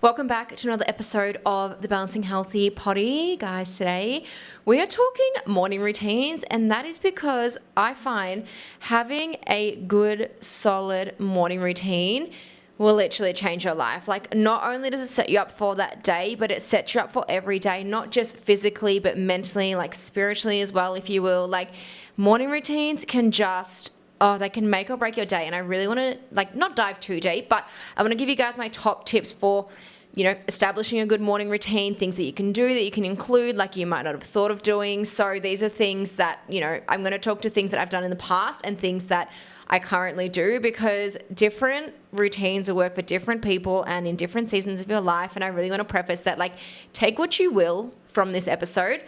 Welcome back to another episode of the Balancing Healthy Potty. Guys, today we are talking morning routines, and that is because I find having a good, solid morning routine will literally change your life. Like, not only does it set you up for that day, but it sets you up for every day, not just physically, but mentally, like spiritually as well, if you will. Like, morning routines can just they can make or break your day. And I really want to, not dive too deep, but I want to give you guys my top tips for, establishing a good morning routine, things that you can do, that you can include, like you might not have thought of doing. So these are things that, I'm going to talk to things that I've done in the past and things that I currently do, because different routines will work for different people and in different seasons of your life. And I really want to preface that, take what you will from this episode,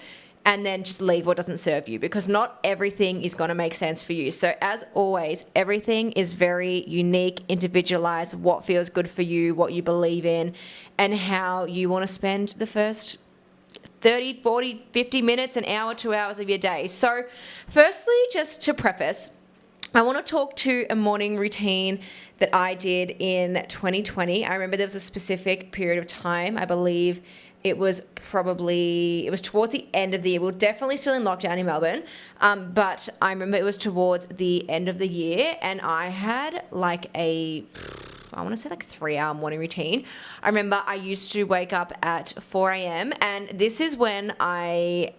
and then just leave what doesn't serve you, because not everything is going to make sense for you. So as always, everything is very unique, individualized, what feels good for you, what you believe in, and how you want to spend the first 30, 40, 50 minutes, an hour, 2 hours of your day. So firstly, just to preface, I want to talk to a morning routine that I did in 2020. I remember there was a specific period of time, I believe it was towards the end of the year. We were definitely still in lockdown in Melbourne, but I remember it was towards the end of the year, and I had I want to say 3-hour morning routine. I remember I used to wake up at 4 a.m. and this is when we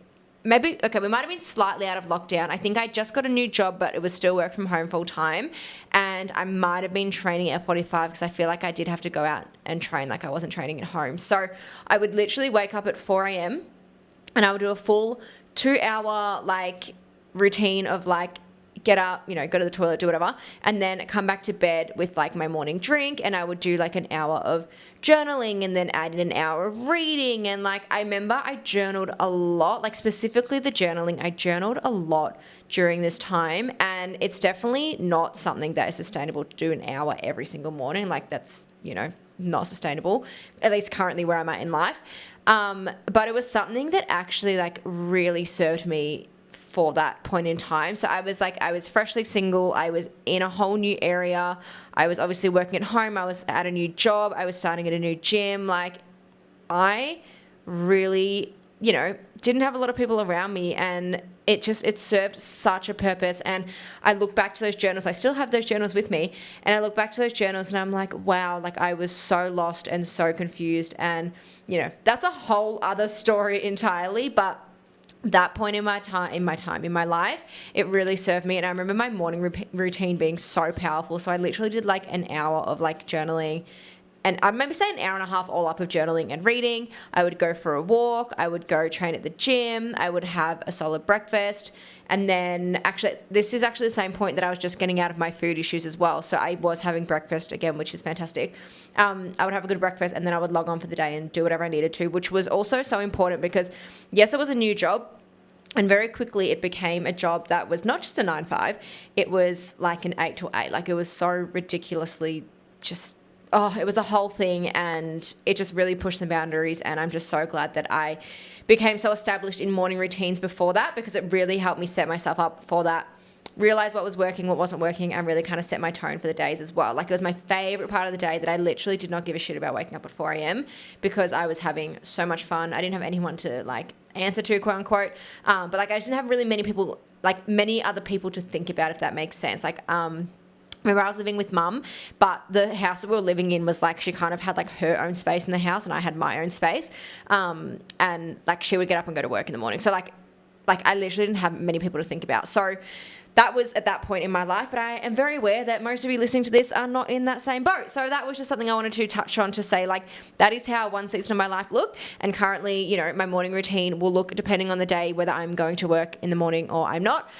might have been slightly out of lockdown. I think I just got a new job, but it was still work from home full time. And I might have been training at 45 because I feel like I did have to go out and train, I wasn't training at home. So I would literally wake up at 4 a.m. and I would do a full 2-hour routine of get up, go to the toilet, do whatever, and then come back to bed with my morning drink. And I would do an hour of journaling and then add in an hour of reading. And I remember I journaled a lot, specifically the journaling. I journaled a lot during this time, and it's definitely not something that is sustainable to do an hour every single morning. That's, not sustainable, at least currently where I'm at in life. But it was something that actually really served me for that point in time. So I was freshly single. I was in a whole new area. I was obviously working at home. I was at a new job. I was starting at a new gym. I really, didn't have a lot of people around me, and it served such a purpose. And I look back to those journals. I still have those journals with me, and I look back to those journals and I'm like, wow, I was so lost and so confused. And, that's a whole other story entirely, but that point in my life, it really served me. And I remember my morning routine being so powerful. So I literally did an hour of journaling, and I maybe say an hour and a half all up of journaling and reading. I would go for a walk. I would go train at the gym. I would have a solid breakfast. And then this is actually the same point that I was just getting out of my food issues as well. So I was having breakfast again, which is fantastic. I would have a good breakfast, and then I would log on for the day and do whatever I needed to, which was also so important because, yes, it was a new job. And very quickly it became a job that was not just a 9-5, it was an 8 to 8. It was so ridiculously it was a whole thing, and it just really pushed the boundaries. And I'm just so glad that I became so established in morning routines before that, because it really helped me set myself up for that, realize what was working, what wasn't working, and really kind of set my tone for the days as well. It was my favorite part of the day that I literally did not give a shit about waking up at 4 a.m. because I was having so much fun. I didn't have anyone to answer to, quote unquote. But I just didn't have really many other people to think about, if that makes sense. Remember I was living with mum, but the house that we were living in was she kind of had her own space in the house, and I had my own space. And she would get up and go to work in the morning. So I literally didn't have many people to think about. So that was at that point in my life, but I am very aware that most of you listening to this are not in that same boat. So that was just something I wanted to touch on, to say that is how one season of my life looked. And currently, my morning routine will look, depending on the day, whether I'm going to work in the morning or I'm not.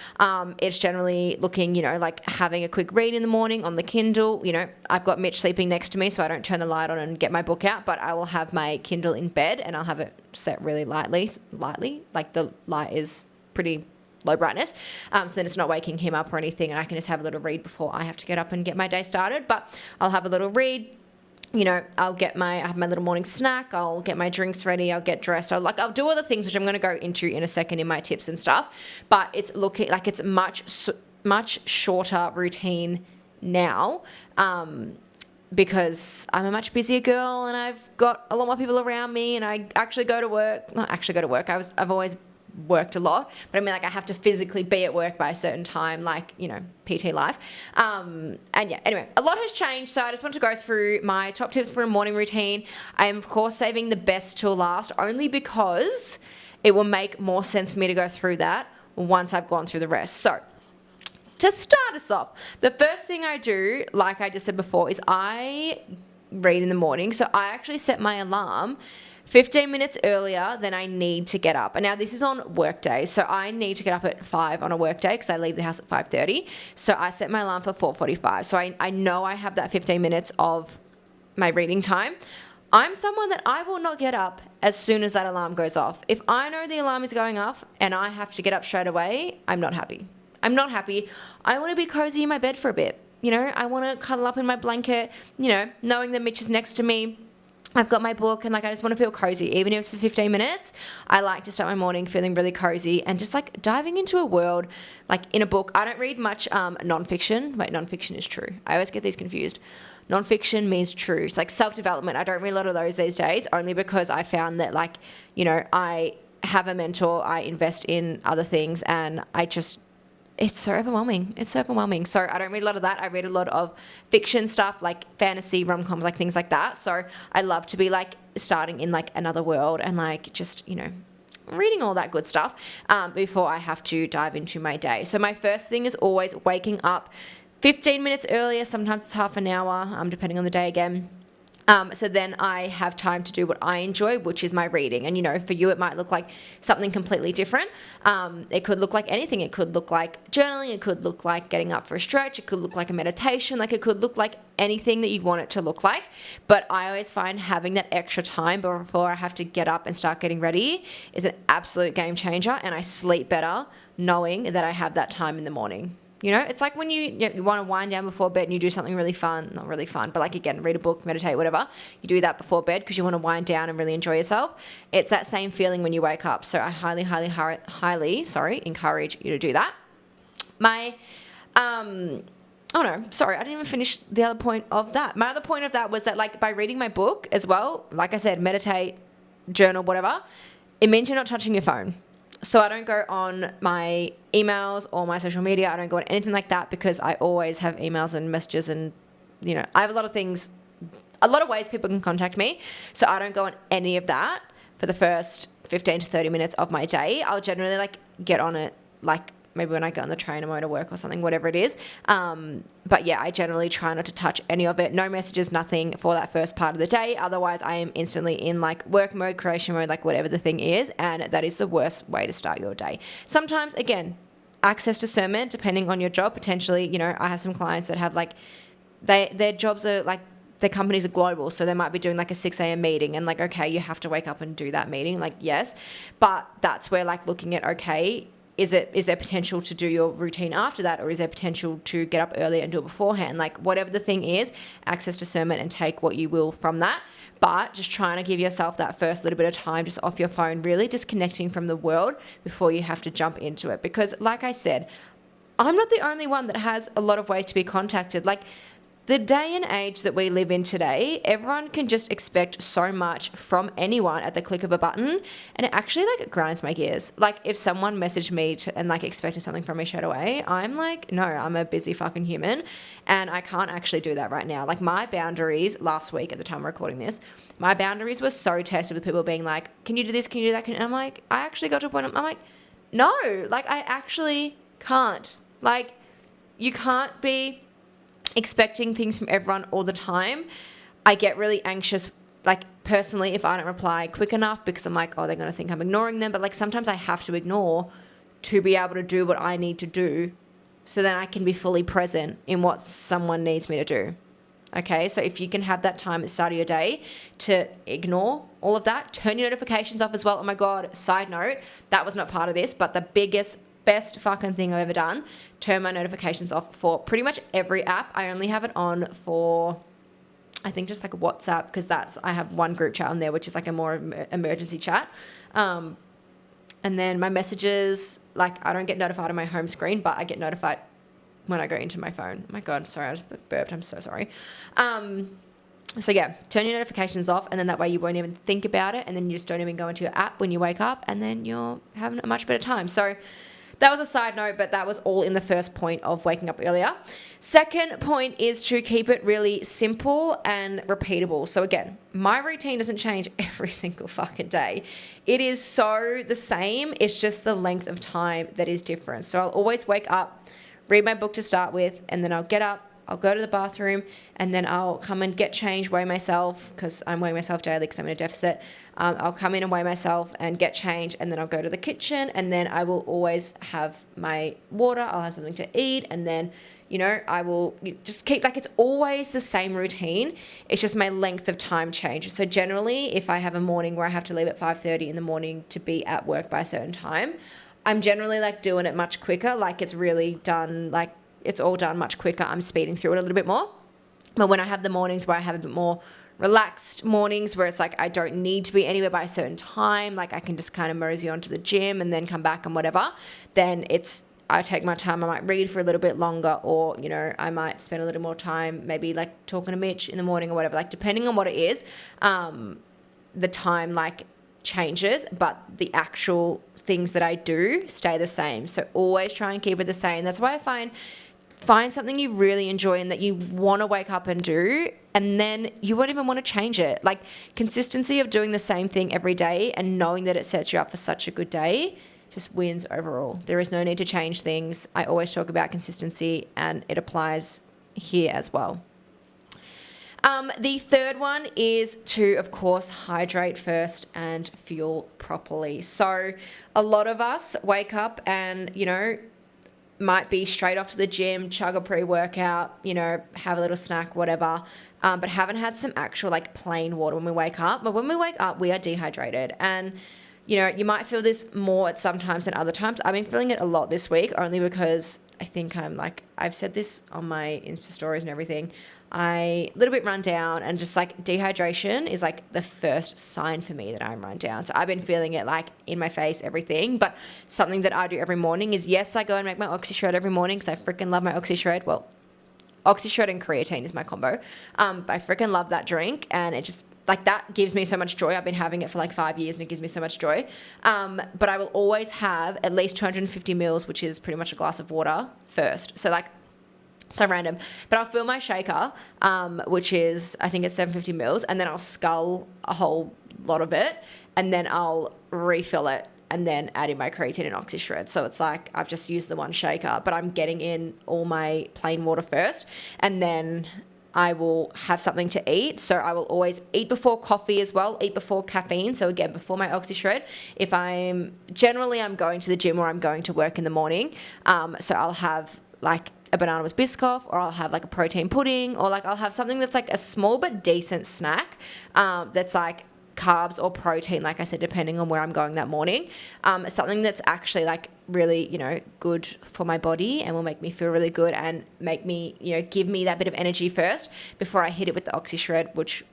It's generally looking, having a quick read in the morning on the Kindle. I've got Mitch sleeping next to me, so I don't turn the light on and get my book out, but I will have my Kindle in bed and I'll have it set really lightly, the light is pretty low brightness, so then it's not waking him up or anything, and I can just have a little read before I have to get up and get my day started. But I'll have a little read, I'll have my little morning snack, I'll get my drinks ready, I'll get dressed, I'll do all the things which I'm going to go into in a second in my tips and stuff. But it's looking it's much shorter routine now, because I'm a much busier girl and I've got a lot more people around me, and I actually go to work. Not actually go to work. I've always worked a lot, but I mean, like, I have to physically be at work by a certain time, like, you know, PT life. And yeah, anyway, a lot has changed. So I just want to go through my top tips for a morning routine. I am, of course, saving the best till last, only because it will make more sense for me to go through that once I've gone through the rest. So to start us off, the first thing I do, like I just said before, is I read in the morning. So I actually set my alarm 15 minutes earlier than I need to get up. And now this is on work day. So I need to get up at 5 on a work day because I leave the house at 5:30. So I set my alarm for 4:45. So I know I have that 15 minutes of my reading time. I'm someone that I will not get up as soon as that alarm goes off. If I know the alarm is going off and I have to get up straight away, I'm not happy. I'm not happy. I want to be cozy in my bed for a bit. You know, I want to cuddle up in my blanket, you know, knowing that Mitch is next to me. I've got my book and, like, I just want to feel cozy. Even if it's for 15 minutes, I like to start my morning feeling really cozy and just, like, diving into a world, like, in a book. I don't read much nonfiction. Wait, nonfiction is true. I always get these confused. Nonfiction means true. It's like self-development. I don't read a lot of those these days, only because I found that, like, you know, I have a mentor, I invest in other things, and it's so overwhelming. It's so overwhelming. So I don't read a lot of that. I read a lot of fiction stuff, like fantasy, rom-coms, like things like that. So I love to be, like, starting in, like, another world and, like, just, you know, reading all that good stuff before I have to dive into my day. So my first thing is always waking up 15 minutes earlier. Sometimes it's half an hour, depending on the day again. So then I have time to do what I enjoy, which is my reading. And, you know, for you, it might look like something completely different. It could look like anything. It could look like journaling. It could look like getting up for a stretch. It could look like a meditation. Like, it could look like anything that you want it to look like. But I always find having that extra time before I have to get up and start getting ready is an absolute game changer. And I sleep better knowing that I have that time in the morning. You know, it's like when you want to wind down before bed and you do something really fun, not really fun, but, like, again, read a book, meditate, whatever. You do that before bed because you want to wind down and really enjoy yourself. It's that same feeling when you wake up. So I highly encourage you to do that. Oh no, sorry, I didn't even finish the other point of that. My other point of that was that, like, by reading my book as well, like I said, meditate, journal, whatever, it means you're not touching your phone. So I don't go on my emails or my social media. I don't go on anything like that because I always have emails and messages, and, you know, I have a lot of things, a lot of ways people can contact me. So I don't go on any of that for the first 15 to 30 minutes of my day. I'll generally, like, get on it, like, maybe when I get on the train or motor work or something, whatever it is. But yeah, I generally try not to touch any of it. No messages, nothing for that first part of the day. Otherwise, I am instantly in, like, work mode, creation mode, like, whatever the thing is. And that is the worst way to start your day. Sometimes, again, access discernment, depending on your job, potentially, you know, I have some clients that have, like, their jobs are, like, their companies are global. So they might be doing, like, a 6 a.m. meeting and, like, okay, you have to wake up and do that meeting. Like, yes. But that's where, like, looking at, okay, is there potential to do your routine after that, or is there potential to get up earlier and do it beforehand? Like, whatever the thing is, access discernment and take what you will from that. But just trying to give yourself that first little bit of time just off your phone, really disconnecting from the world before you have to jump into it. Because, like I said, I'm not the only one that has a lot of ways to be contacted. Like, the day and age that we live in today, everyone can just expect so much from anyone at the click of a button, and it actually, like, grinds my gears. Like, if someone messaged me and, like, expected something from me straight away, I'm like, no, I'm a busy fucking human, and I can't actually do that right now. Like, my boundaries last week, at the time of recording this, my boundaries were so tested with people being like, can you do this, can you do that, and I'm like, I actually got to a point, I'm like, no, like, I actually can't. Like, you can't be expecting things from everyone all the time. I get really anxious, like, personally, if I don't reply quick enough, because I'm like, oh, they're going to think I'm ignoring them. But, like, sometimes I have to ignore to be able to do what I need to do so then I can be fully present in what someone needs me to do. Okay, so if you can have that time at the start of your day to ignore all of that, turn your notifications off as well. Oh my God, side note, that was not part of this, but the best fucking thing I've ever done, turn my notifications off for pretty much every app. I only have it on for, I think, just, like, WhatsApp, because I have one group chat on there, which is, like, a more emergency chat. And then my messages, like, I don't get notified on my home screen, but I get notified when I go into my phone. Oh my God, sorry, I just burped. I'm so sorry. So yeah, turn your notifications off, and then that way you won't even think about it, and then you just don't even go into your app when you wake up, and then you're having a much better time. So that was a side note, but that was all in the first point of waking up earlier. Second point is to keep it really simple and repeatable. So again, my routine doesn't change every single fucking day. It is so the same. It's just the length of time that is different. So I'll always wake up, read my book to start with, and then I'll get up, I'll go to the bathroom, and then I'll come and get changed, weigh myself, because I'm weighing myself daily because I'm in a deficit. I'll come in and weigh myself and get changed, and then I'll go to the kitchen, and then I will always have my water, I'll have something to eat, and then, I will just keep, it's always the same routine. It's just my length of time changes. So generally, if I have a morning where I have to leave at 5:30 in the morning to be at work by a certain time, I'm generally doing it much quicker. It's really done, it's all done much quicker. I'm speeding through it a little bit more. But when I have the mornings where I have a bit more relaxed mornings where it's I don't need to be anywhere by a certain time, I can just kind of mosey onto the gym and then come back and whatever, then I take my time. I might read for a little bit longer, or, I might spend a little more time maybe talking to Mitch in the morning or whatever, depending on what it is, the time changes, but the actual things that I do stay the same. So always try and keep it the same. That's why I find something you really enjoy and that you want to wake up and do, and then you won't even want to change it. Consistency of doing the same thing every day and knowing that it sets you up for such a good day just wins overall. There is no need to change things. I always talk about consistency, and it applies here as well. The third one is to, of course, hydrate first and fuel properly. So a lot of us wake up and, might be straight off to the gym, chug a pre-workout, have a little snack, whatever, but haven't had some actual plain water when we wake up. But when we wake up, we are dehydrated. And, you might feel this more at some times than other times. I've been feeling it a lot this week, only because I think I'm I've said this on my Insta stories and everything. A little bit run down, and just dehydration is the first sign for me that I'm run down. So I've been feeling it in my face, everything. But something that I do every morning is, yes, I go and make my Oxy Shred every morning because I freaking love my Oxy Shred. Well, Oxy Shred and creatine is my combo. But I freaking love that drink, and it just that gives me so much joy. I've been having it for 5 years, and it gives me so much joy. But I will always have at least 250 mils, which is pretty much a glass of water first. So random. But I'll fill my shaker, which is, I think it's 750 mils, and then I'll scull a whole lot of it, and then I'll refill it, and then add in my creatine and Oxy Shred. So it's I've just used the one shaker, but I'm getting in all my plain water first, and then I will have something to eat. So I will always eat before coffee as well, eat before caffeine. So again, before my Oxy Shred. If I'm going to the gym or I'm going to work in the morning, so I'll have a banana with Biscoff, or I'll have a protein pudding, or I'll have something that's a small but decent snack, that's carbs or protein, like I said, depending on where I'm going that morning. Something that's actually really, good for my body and will make me feel really good and make me, give me that bit of energy first before I hit it with the Oxy Shred, which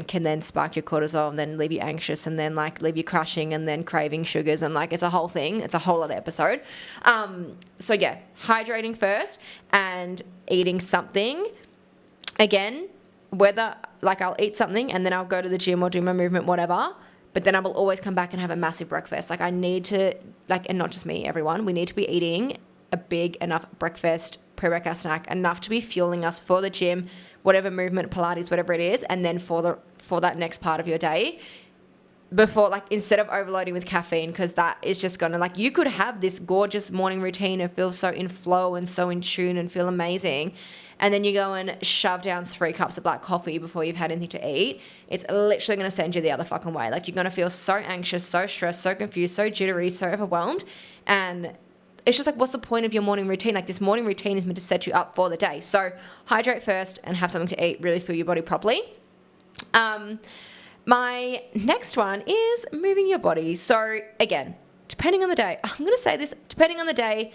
can then spark your cortisol and then leave you anxious and then leave you crashing and then craving sugars, and it's a whole thing. It's a whole other episode. So yeah, hydrating first and eating something. Again, whether I'll eat something and then I'll go to the gym or do my movement, whatever, but then I will always come back and have a massive breakfast. I need to, and not just me, everyone, we need to be eating a big enough breakfast, pre-workout snack, enough to be fueling us for the gym, whatever movement, Pilates, whatever it is, and then for that next part of your day, before, instead of overloading with caffeine, because that is just gonna, you could have this gorgeous morning routine and feel so in flow and so in tune and feel amazing, and then you go and shove down 3 cups of black coffee before you've had anything to eat. It's literally going to send you the other fucking way. You're going to feel so anxious, so stressed, so confused, so jittery, so overwhelmed. And it's just what's the point of your morning routine? This morning routine is meant to set you up for the day. So hydrate first and have something to eat, really fuel your body properly. My next one is moving your body. So again, depending on the day, I'm going to say this, depending on the day,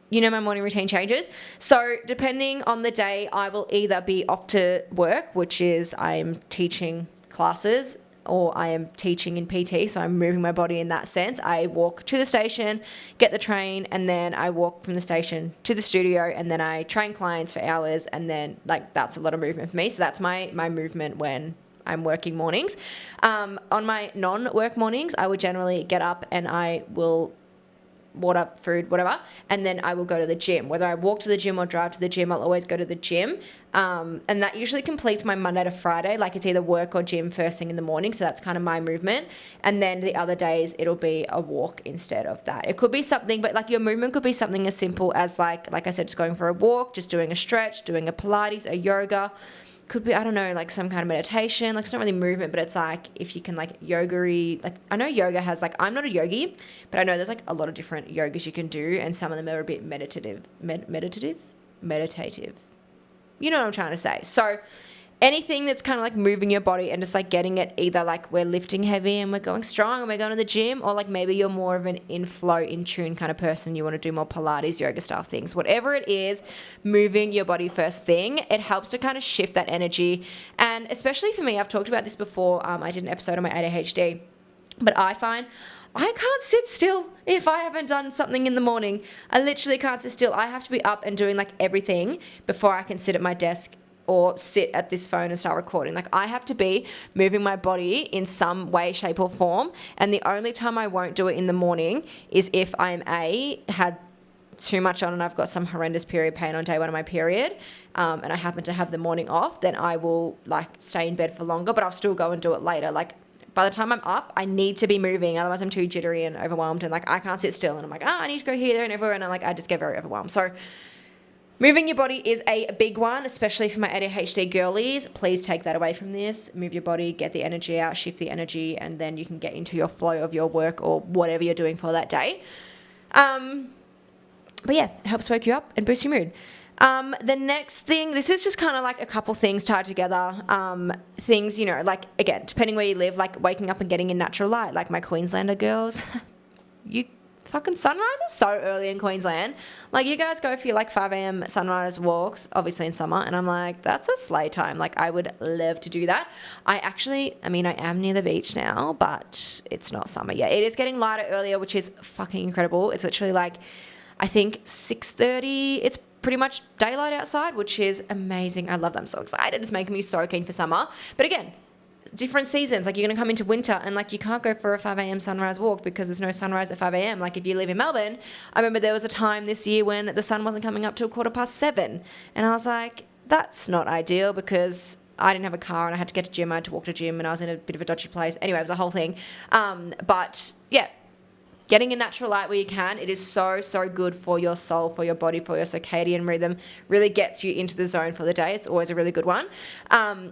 my morning routine changes. So depending on the day, I will either be off to work, which is I'm teaching classes or I am teaching in PT, so I'm moving my body in that sense. I walk to the station, get the train, and then I walk from the station to the studio, and then I train clients for hours, and then like that's a lot of movement for me. So that's my movement when I'm working mornings. On my non-work mornings, I would generally get up and I will water, food, whatever, and then I will go to the gym. Whether I walk to the gym or drive to the gym, I'll always go to the gym. And that usually completes my Monday to Friday. Like it's either work or gym first thing in the morning. So that's kind of my movement. And then the other days it'll be a walk instead of that. It could be something, but like your movement could be something as simple as like I said, just going for a walk, just doing a stretch, doing a Pilates, a yoga. Could be, I don't know, like some kind of meditation. Like it's not really movement, but it's like if you can like yoga-y, like I know yoga has like, I'm not a yogi, but I know there's like a lot of different yogas you can do, and some of them are a bit meditative. You know what I'm trying to say. So anything that's kind of like moving your body and just like getting it, either like we're lifting heavy and we're going strong and we're going to the gym, or like maybe you're more of an in flow, in tune kind of person. You want to do more Pilates, yoga style things. Whatever it is, moving your body first thing, it helps to kind of shift that energy. And especially for me, I've talked about this before. I did an episode on my ADHD, but I find I can't sit still if I haven't done something in the morning. I literally can't sit still. I have to be up and doing like everything before I can sit at my desk or sit at this phone and start recording. Like I have to be moving my body in some way, shape or form. And the only time I won't do it in the morning is if I'm had too much on and I've got some horrendous period pain on day one of my period, and I happen to have the morning off, then I will like stay in bed for longer, but I'll still go and do it later. Like by the time I'm up, I need to be moving. Otherwise I'm too jittery and overwhelmed, and like I can't sit still. And I'm like, I need to go here, there and everywhere. And I just get very overwhelmed. So moving your body is a big one, especially for my ADHD girlies. Please take that away from this. Move your body, get the energy out, shift the energy, and then you can get into your flow of your work or whatever you're doing for that day. But yeah, it helps wake you up and boost your mood. The next thing, this is just kind of like a couple things tied together. Things, you know, like, again, depending where you live, like waking up and getting in natural light, like my Queenslander girls. You fucking sunrise is so early in Queensland. Like you guys go for your like 5 a.m. sunrise walks, obviously in summer, and I'm like, that's a sleigh time. Like I would love to do that. I am near the beach now, but it's not summer yet. It is getting lighter earlier, which is fucking incredible. It's literally like, I think 6:30. It's pretty much daylight outside, which is amazing. I love that. I'm so excited. It's making me so keen for summer. But again, different seasons. Like you're going to come into winter and like you can't go for a 5 a.m. sunrise walk because there's no sunrise at 5 a.m. Like if you live in Melbourne, I remember there was a time this year when the sun wasn't coming up till 7:15. And I was like, that's not ideal because I didn't have a car and I had to get to gym. I had to walk to gym and I was in a bit of a dodgy place. Anyway, it was a whole thing. But yeah, getting in natural light where you can, it is so, so good for your soul, for your body, for your circadian rhythm, really gets you into the zone for the day. It's always a really good one.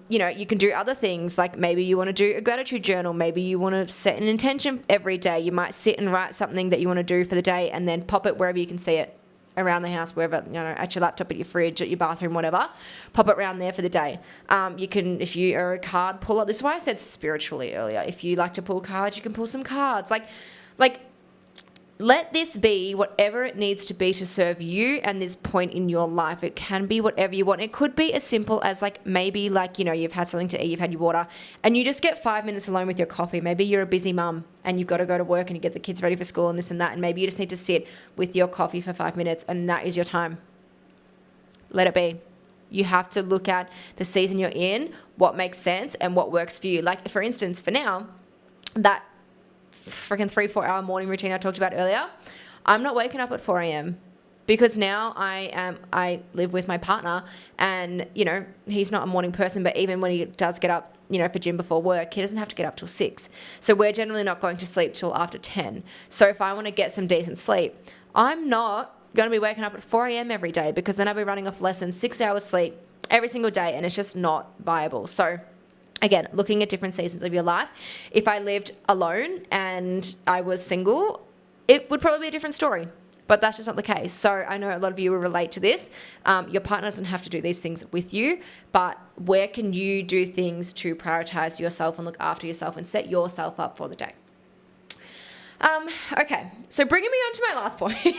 You know, you can do other things, like maybe you want to do a gratitude journal. Maybe you want to set an intention every day. You might sit and write something that you want to do for the day and then pop it wherever you can see it, around the house, wherever, you know, at your laptop, at your fridge, at your bathroom, whatever. Pop it around there for the day. You can, if you are a card puller, this is why I said spiritually earlier. If you like to pull cards, you can pull some cards. Like, let this be whatever it needs to be to serve you and this point in your life. It can be whatever you want. It could be as simple as like maybe like, you know, you've had something to eat, you've had your water, and you just get 5 minutes alone with your coffee. Maybe you're a busy mum and you've got to go to work and you get the kids ready for school and this and that, and maybe you just need to sit with your coffee for 5 minutes and that is your time. Let it be. You have to look at the season you're in, what makes sense and what works for you. Like for instance, for now, that freaking 3-4 hour morning routine I talked about earlier, I'm not waking up at 4 a.m. because now I live with my partner and, you know, he's not a morning person, but even when he does get up, you know, for gym before work, he doesn't have to get up till 6. So we're generally not going to sleep till after 10. So if I want to get some decent sleep, I'm not going to be waking up at 4 a.m. every day because then I'll be running off less than 6 hours sleep every single day and it's just not viable. So again, looking at different seasons of your life. If I lived alone and I was single, it would probably be a different story. But that's just not the case. So I know a lot of you will relate to this. Your partner doesn't have to do these things with you, but where can you do things to prioritize yourself and look after yourself and set yourself up for the day? Okay, so bringing me on to my last point.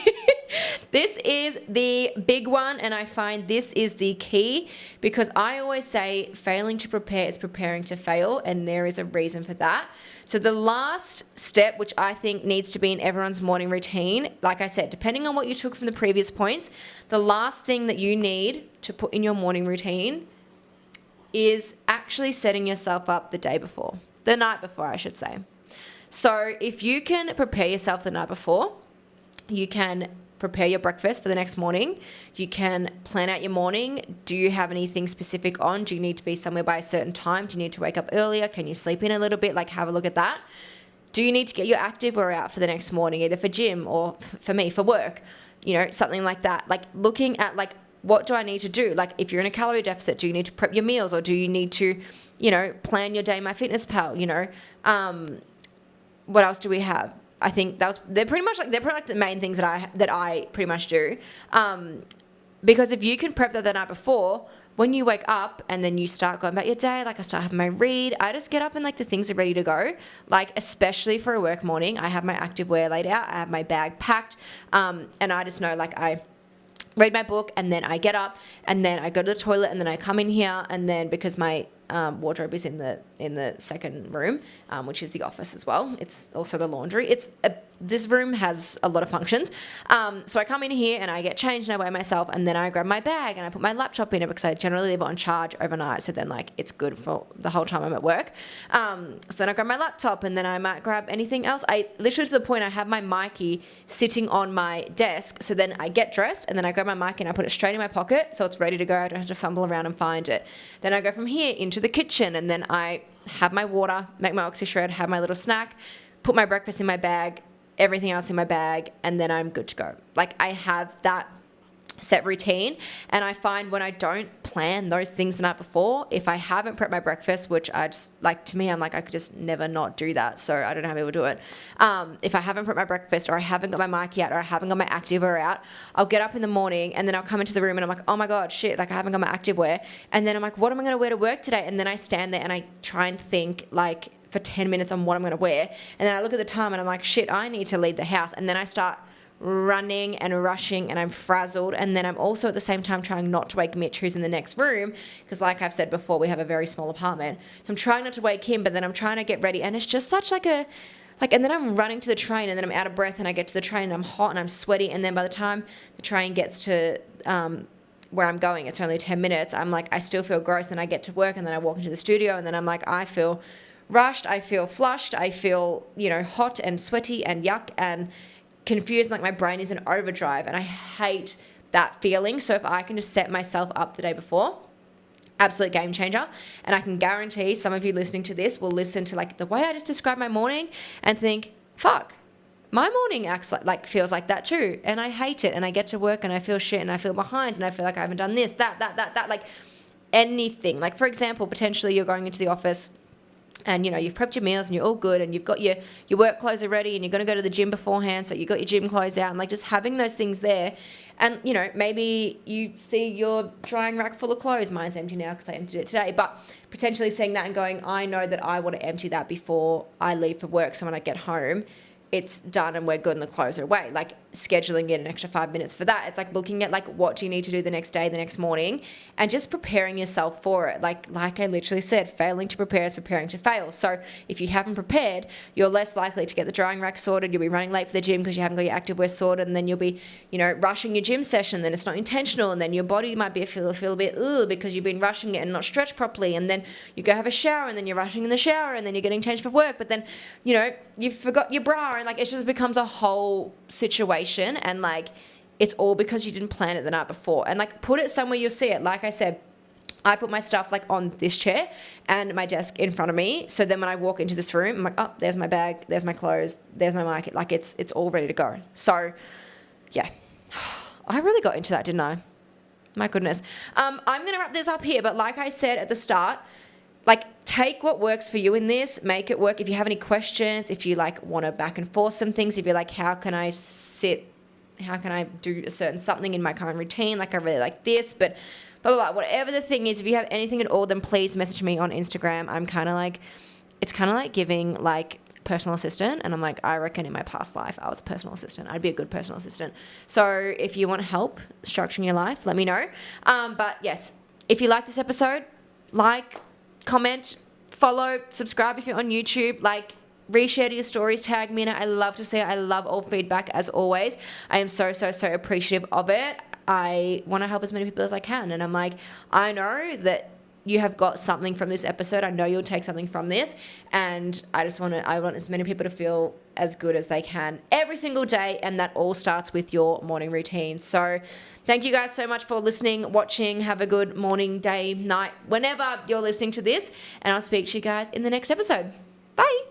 This is the big one, and I find this is the key because I always say failing to prepare is preparing to fail, and there is a reason for that. So the last step, which I think needs to be in everyone's morning routine, like I said, depending on what you took from the previous points, the last thing that you need to put in your morning routine is actually setting yourself up the night before, I should say. So if you can prepare yourself the night before, you can prepare your breakfast for the next morning. You can plan out your morning. Do you have anything specific on? Do you need to be somewhere by a certain time? Do you need to wake up earlier? Can you sleep in a little bit? Like, have a look at that. Do you need to get your activewear out for the next morning, either for gym or for me, for work? You know, something like that. Like looking at like, what do I need to do? Like if you're in a calorie deficit, do you need to prep your meals, or do you need to, you know, plan your day in MyFitnessPal, you know? What else do we have? I think they're pretty much like the main things that I pretty much do. Because if you can prep that the night before, when you wake up and then you start going about your day, like I start having my read, I just get up and like the things are ready to go. Like especially for a work morning, I have my activewear laid out, I have my bag packed, and I just know like I read my book and then I get up and then I go to the toilet and then I come in here, and then because my wardrobe is in the second room, which is the office as well. It's also the laundry. This room has a lot of functions. So I come in here and I get changed and I weigh myself, and then I grab my bag and I put my laptop in it because I generally leave it on charge overnight. So then like it's good for the whole time I'm at work. So then I grab my laptop and then I might grab anything else. I literally, to the point I have my Mikey sitting on my desk. So then I get dressed and then I grab my Mikey and I put it straight in my pocket. So it's ready to go. I don't have to fumble around and find it. Then I go from here into the kitchen and then I have my water, make my oxy shred, have my little snack, put my breakfast in my bag, everything else in my bag, and then I'm good to go. Like I have that set routine, and I find when I don't plan those things the night before, if I haven't prepped my breakfast, which I just like, to me, I'm like, I could just never not do that. So I don't know how people do it. If I haven't prepped my breakfast, or I haven't got my Mikey out, or I haven't got my activewear out, I'll get up in the morning and then I'll come into the room and I'm like, oh my God, shit, like I haven't got my activewear. And then I'm like, what am I going to wear to work today? And then I stand there and I try and think like for 10 minutes on what I'm going to wear. And then I look at the time and I'm like, shit, I need to leave the house. And then I start running and rushing and I'm frazzled, and then I'm also at the same time trying not to wake Mitch, who's in the next room, because like I've said before, we have a very small apartment, so I'm trying not to wake him, but then I'm trying to get ready, and it's just such like a and then I'm running to the train, and then I'm out of breath, and I get to the train and I'm hot and I'm sweaty, and then by the time the train gets to where I'm going, it's only 10 minutes, I'm like, I still feel gross, and I get to work and then I walk into the studio and then I'm like, I feel rushed, I feel flushed, I feel, you know, hot and sweaty and yuck and confused, like my brain is in overdrive, and I hate that feeling. So if I can just set myself up the day before, absolute game changer. And I can guarantee some of you listening to this will listen to like the way I just described my morning and think, fuck, my morning acts like feels like that too, and I hate it, and I get to work and I feel shit and I feel behind and I feel like I haven't done this, that, like anything. Like for example, potentially you're going into the office and, you know, you've prepped your meals and you're all good and you've got your work clothes are ready and you're going to go to the gym beforehand, so you've got your gym clothes out, and like just having those things there. And, you know, maybe you see your drying rack full of clothes. Mine's empty now because I emptied it today. But potentially seeing that and going, I know that I want to empty that before I leave for work, so when I get home, it's done and we're good and the clothes are away. Like scheduling in an extra 5 minutes for that. It's like looking at like what do you need to do the next day, the next morning, and just preparing yourself for it. Like I literally said, failing to prepare is preparing to fail. So if you haven't prepared, you're less likely to get the drying rack sorted. You'll be running late for the gym because you haven't got your activewear sorted, and then you'll be, you know, rushing your gym session. Then it's not intentional, and then your body might be feel a bit because you've been rushing it and not stretched properly. And then you go have a shower, and then you're rushing in the shower, and then you're getting changed for work. But then, you know, you forgot your bra, and like it just becomes a whole situation, and like it's all because you didn't plan it the night before. And like put it somewhere you'll see it. Like I said, I put my stuff like on this chair and my desk in front of me, so then when I walk into this room, I'm like, oh, there's my bag, there's my clothes, there's my mic, like it's all ready to go. So yeah, I really got into that, didn't I? My goodness. I'm gonna wrap this up here, but like I said at the start, like take what works for you in this, make it work. If you have any questions, if you like want to back and forth some things, if you're like, how can I do a certain something in my current routine? Like I really like this, but blah, blah, blah. Whatever the thing is, if you have anything at all, then please message me on Instagram. I'm kind of like, it's kind of like giving like personal assistant. And I'm like, I reckon in my past life, I was a personal assistant. I'd be a good personal assistant. So if you want help structuring your life, let me know. But yes, if you like this episode, like, comment, follow, subscribe if you're on YouTube, like, reshare to your stories, tag me in it. I love to see it. I love all feedback as always. I am so appreciative of it. I want to help as many people as I can. And I'm like, I know that you have got something from this episode. I know you'll take something from this. And I want as many people to feel as good as they can every single day. And that all starts with your morning routine. So thank you guys so much for listening, watching. Have a good morning, day, night, whenever you're listening to this. And I'll speak to you guys in the next episode. Bye.